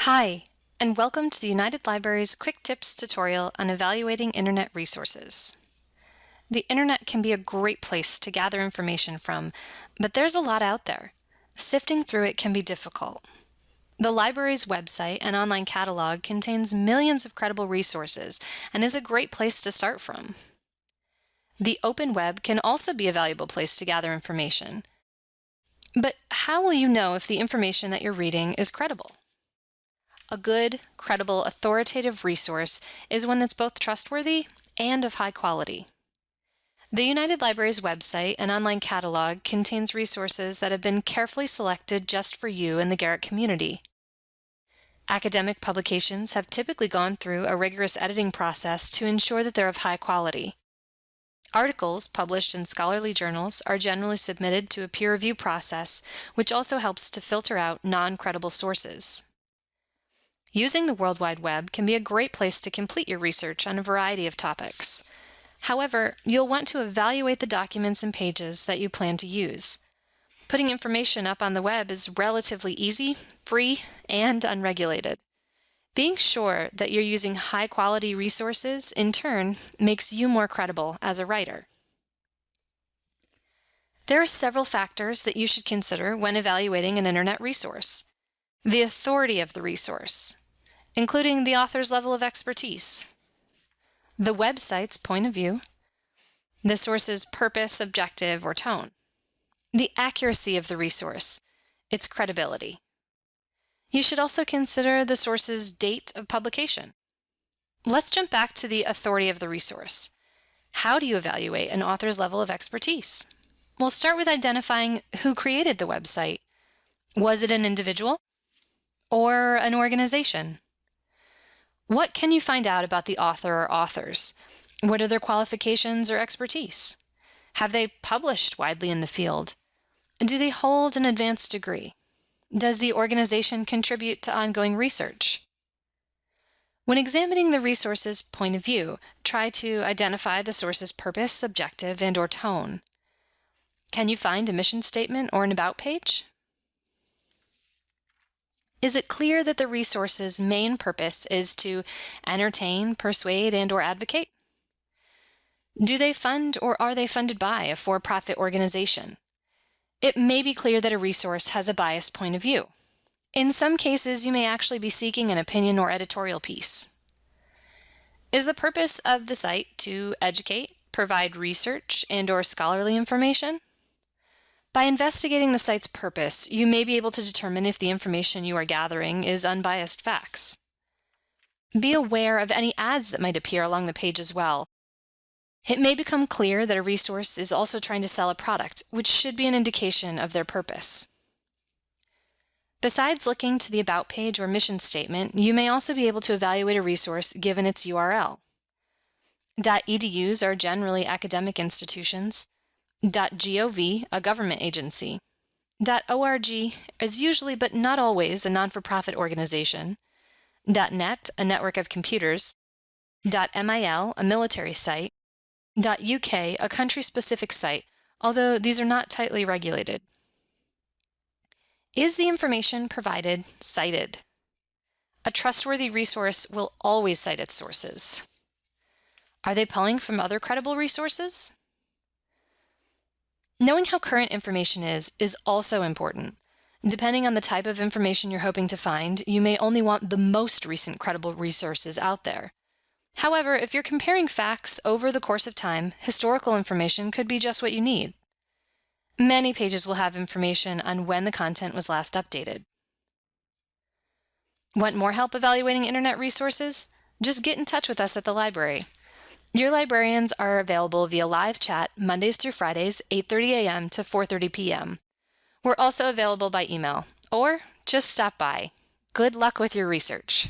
Hi, and welcome to the United Library's Quick Tips tutorial on evaluating Internet resources. The Internet can be a great place to gather information from, but there's a lot out there. Sifting through it can be difficult. The library's website and online catalog contains millions of credible resources and is a great place to start from. The open web can also be a valuable place to gather information. But how will you know if the information that you're reading is credible? A good, credible, authoritative resource is one that's both trustworthy and of high quality. The United Library's website and online catalog contains resources that have been carefully selected just for you and the Garrett community. Academic publications have typically gone through a rigorous editing process to ensure that they're of high quality. Articles published in scholarly journals are generally submitted to a peer review process, which also helps to filter out non-credible sources. Using the World Wide Web can be a great place to complete your research on a variety of topics. However, you'll want to evaluate the documents and pages that you plan to use. Putting information up on the web is relatively easy, free, and unregulated. Being sure that you're using high-quality resources, in turn, makes you more credible as a writer. There are several factors that you should consider when evaluating an Internet resource. The authority of the resource, including the author's level of expertise, the website's point of view, the source's purpose, objective, or tone, the accuracy of the resource, its credibility. You should also consider the source's date of publication. Let's jump back to the authority of the resource. How do you evaluate an author's level of expertise? We'll start with identifying who created the website. Was it an individual or an organization? What can you find out about the author or authors? What are their qualifications or expertise? Have they published widely in the field? Do they hold an advanced degree? Does the organization contribute to ongoing research? When examining the resource's point of view, try to identify the source's purpose, objective, and/or tone. Can you find a mission statement or an about page? Is it clear that the resource's main purpose is to entertain, persuade, and/or advocate? Do they fund or are they funded by a for-profit organization? It may be clear that a resource has a biased point of view. In some cases, you may actually be seeking an opinion or editorial piece. Is the purpose of the site to educate, provide research, and/or scholarly information? By investigating the site's purpose, you may be able to determine if the information you are gathering is unbiased facts. Be aware of any ads that might appear along the page as well. It may become clear that a resource is also trying to sell a product, which should be an indication of their purpose. Besides looking to the About page or mission statement, you may also be able to evaluate a resource given its URL. .edus are generally academic institutions. .gov, a government agency. .org is usually but not always a non-for-profit organization. .net, a network of computers. .mil, a military site. .uk, a country-specific site, although these are not tightly regulated. Is the information provided cited? A trustworthy resource will always cite its sources. Are they pulling from other credible resources? Knowing how current information is also important. Depending on the type of information you're hoping to find, you may only want the most recent credible resources out there. However, if you're comparing facts over the course of time, historical information could be just what you need. Many pages will have information on when the content was last updated. Want more help evaluating Internet resources? Just get in touch with us at the library. Your librarians are available via live chat Mondays through Fridays, 8:30 a.m. to 4:30 p.m. We're also available by email, or just stop by. Good luck with your research.